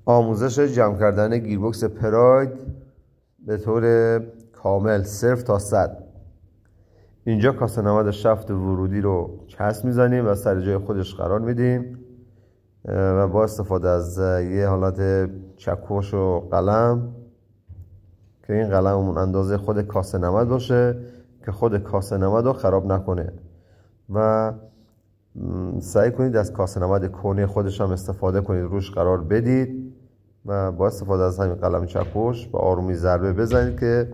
آموزش جمع کردن گیربکس پراید به طور کامل 0 تا 100. اینجا کاسه نمد شفت ورودی رو چسب میزنیم و سر جای خودش قرار میدیم و با استفاده از یه حالت چکش و قلم که این قلممون اندازه خود کاسه نمد باشه که خود کاسه نمد رو خراب نکنه و سعی کنید از کاسه نمد کونه خودش هم استفاده کنید، روش قرار بدید و با استفاده از همین قلم چکش با آرومی ضربه بزنید که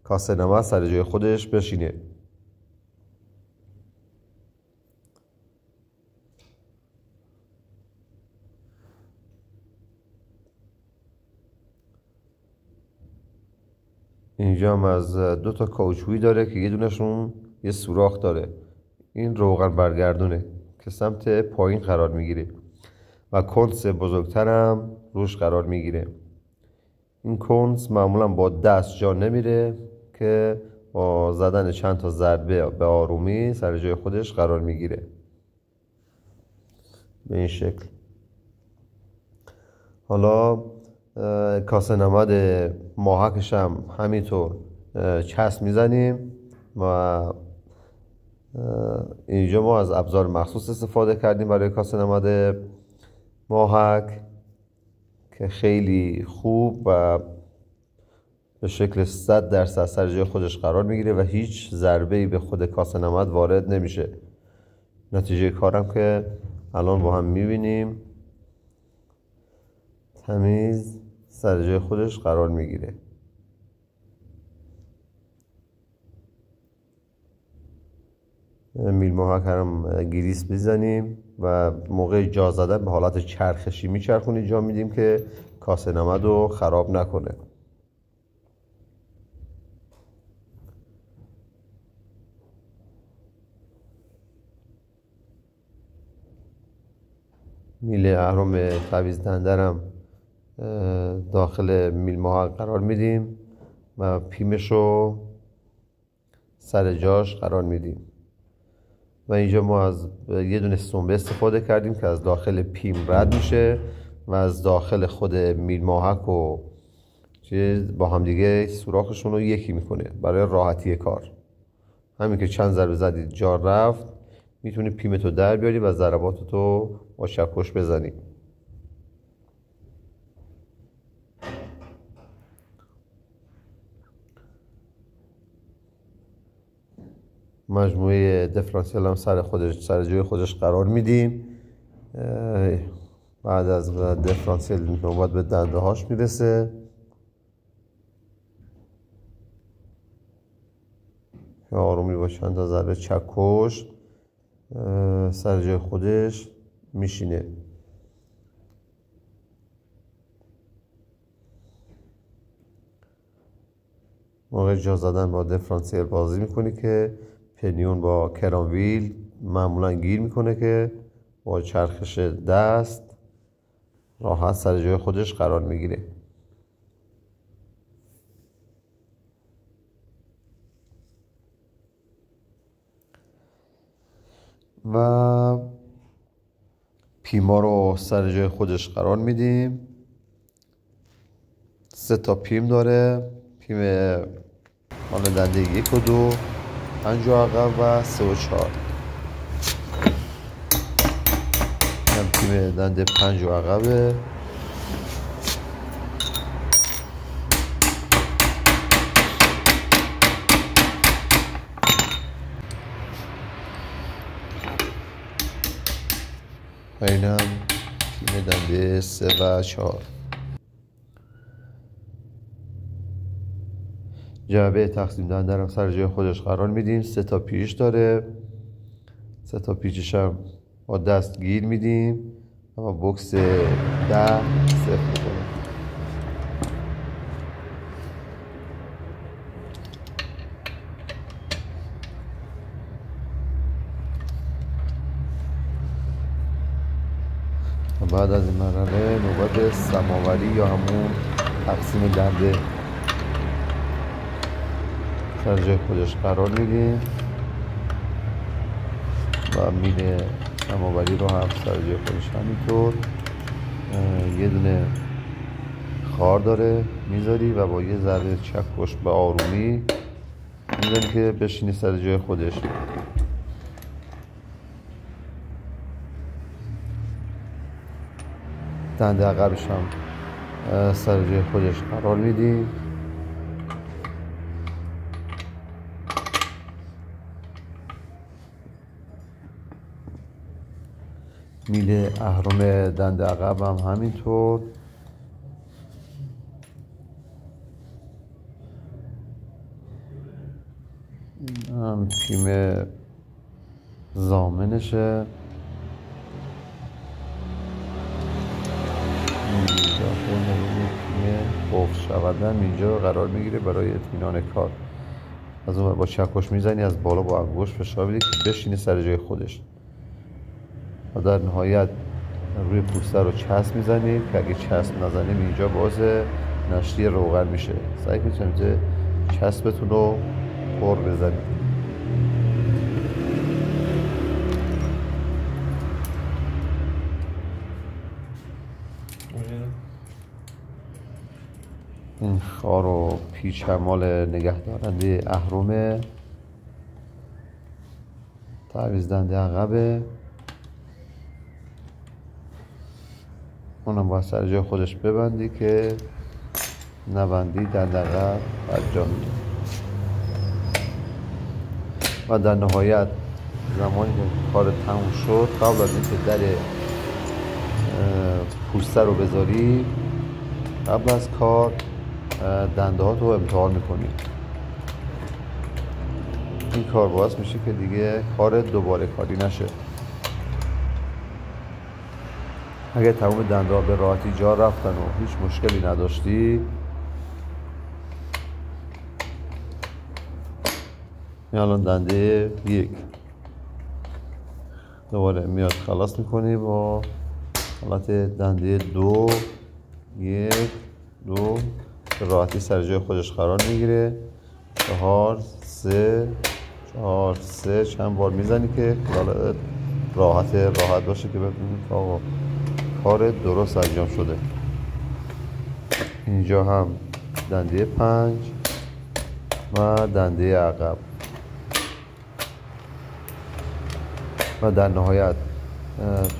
کاسه نمد سر جای خودش بشینه. اینجا هم از 2 تا کاوچویی داره که یه دونشون یه سوراخ داره، این روغن برگردونه که سمت پایین قرار میگیره و کنس بزرگترم روش قرار میگیره. این کنس معمولا با دست جا نمیره که با زدن چند تا ضربه به آرومی سر جای خودش قرار میگیره به این شکل. حالا کاسه نمد ماهکش هم همینطور چسب میزنیم و اینجا ما از ابزار مخصوص استفاده کردیم برای کاسه نمد ماهک که خیلی خوب و به شکل 100% سر جای خودش قرار میگیره و هیچ ضربه‌ای به خود کاسه نمد وارد نمیشه. نتیجه کارم که الان با هم میبینیم تمیز سر جای خودش قرار میگیره. میل ماهک هم گریس بزنیم و موقع جا زدن به حالت چرخشی میچرخونیم جا میدیم که کاسه نمد رو خراب نکنه. میل اهرم تعویض دندرم داخل میل ماهک قرار میدیم و پیمش رو سر جاش قرار میدیم و اینجا ما از یه دونه سنبه استفاده کردیم که از داخل پیم رد میشه و از داخل خود میل ماهک و با همدیگه سوراخشون رو یکی میکنه برای راحتی کار. همین که چند ضربه زدید جا رفت میتونی پیمتو در بیاری و ضرباتتو با چکش بزنی. مجموعه دیفرانسیل هم سر جای خودش قرار میدیم. بعد از دیفرانسیل نوبت به دنده هاش میرسه که آرومی با چند تا ضربه چکش سر جای خودش میشینه. موقع جا زدن با دیفرانسیل بازی میکنی که پنیون با کرانویل معمولا گیر میکنه که با چرخش دست راحت سر جای خودش قرار میگیره. و پیما رو سر جای خودش قرار میدیم. 3 تا پیم داره، پیم مال دنده 1 و 2، 5 عقب و 3 و 4. هم پیم دنده 5 عقبه. و این هم پیم دنده 3 و 4. جعبه تقسیم دنده هم سر جای خودش قرار میدیم. 3 تا پیچ داره، 3 تا پیچش هم با دست گیر میدیم و بوکس 10 صفر میکنیم. بعد از این مرحله نوبت سماوری یا همون تقسیم دنده سر جای خودش قرار میدیم و میل سماوری رو هم سر جای خودش همینطور. یه دونه خار داره میذاری و با یه ذره چکش به آرومی میذاری که بشینه سر جای خودش. دنده عقبش هم سر جای خودش قرار میدی. میله اهرم دنده عقب هم همینطور. هم پیم زامنشه. اینجا پیم قفل شودن اینجا قرار میگیره برای اطمینان کار. از اون با چکش میزنی از بالا با انگشت فشار بدی که بشینه سر جای خودش و در نهایت روی پوسته رو چسب میزنید که اگه چسب نزنیم اینجا باز نشتی روغن میشه. سعی کنید چسبتون رو پر بزنید. این خار و پیچ مال نگه دارنده اهرمه، تعویض دنده عقبه. اونم باید سر جای خودش ببندی که نبندی دنده عقب برجا میره. و در نهایت زمانی که کار تموم شد قبل از اینکه در پوسته رو بذاری قبل از کار دنده ها رو امتحان میکنی. این کار باعث میشه که دیگه کار دوباره کاری نشه. اگه تمام دنده ها به راحتی جا رفتن و هیچ مشکلی نداشتی این الان دنده یک دوباره میاد خلاص میکنی با حالت دنده دو یک دو به راحتی سر جای خودش قرار میگیره. چهار سه چند بار میزنی که راحت باشه که ببینید آقا کار درست انجام شده. اینجا هم دنده 5 و دنده عقب و در نهایت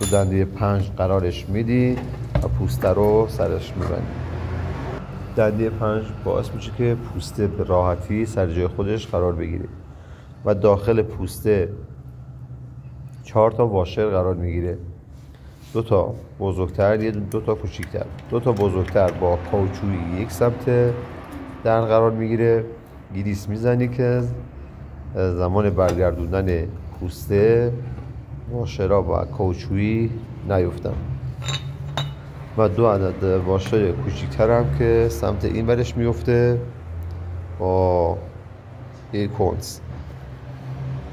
تو دنده 5 قرارش میدی و پوسته رو سرش میبندی. دنده 5 باعث میشه که پوسته به راحتی سر جای خودش قرار بگیره و داخل پوسته 4 تا واشر قرار میگیره، 2 تا بزرگتر 2 تا کوچیکتر. 2 تا بزرگتر با کاوچویی یک سمت درن قرار میگیره. گریس میزنی که زمان برگردوندن پوسته واشرها با کاوچویی نیفتن و 2 عدد واشر کوچیکتر هم که سمت این برش میفته با یک کنس،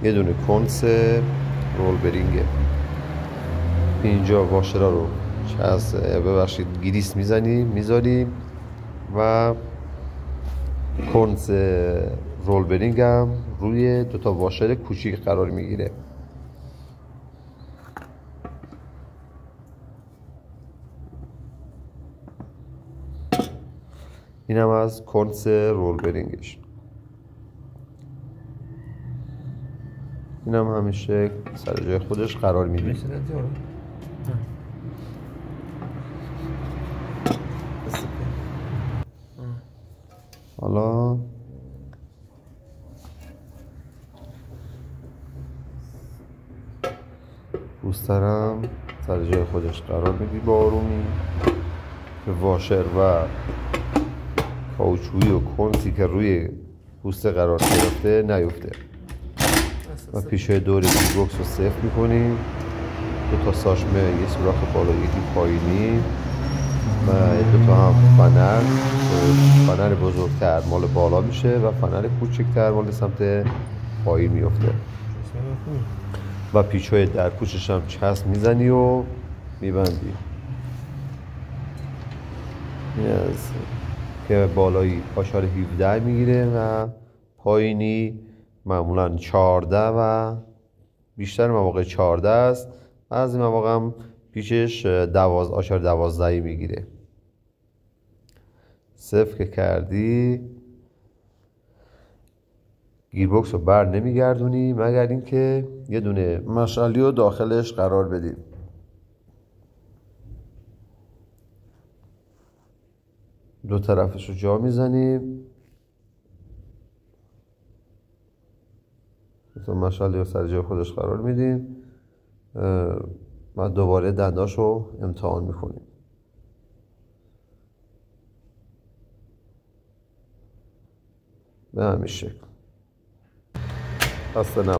یه دونه کنس رول برینگه. اینجا واشرها رو گریس میذاری و کنس رول برینگ هم روی 2 تا واشر کوچیک قرار میگیره. این هم از کنس رول برینگش. این هم همیشه سر جای خودش قرار میده. حالا پوسترم سر جای خودش قرار میدی با آرومی که واشر و کاوچویی و کنسی که روی پوسته قرار گرفته نیفته و پیشه دور گیربکس رو صفر میکنیم. 2 تا ساشمه، یه سوراخ بالا یکی پایینی و 2 تا هم فنر بزرگتر مال بالا میشه و فنر کوچکتر مال سمت پایین میفته و پیچهای در پوشش هم چسب میزنی و میبندی که بالایی پاشار 17 میگیره و پایینی معمولا 14 و بیشتر مواقع 14 است. بعضی مواقع هم پیچش آشار 12 میگیره. صفر که کردی گیربکس رو بر نمیگردونی مگر اینکه یه دونه مشعلی رو داخلش قرار بدی. دو طرفش رو جا میزنیم، مشعلی رو سر جای خودش قرار میدیم و دوباره دنداش رو امتحان میکنیم. به همین شکل.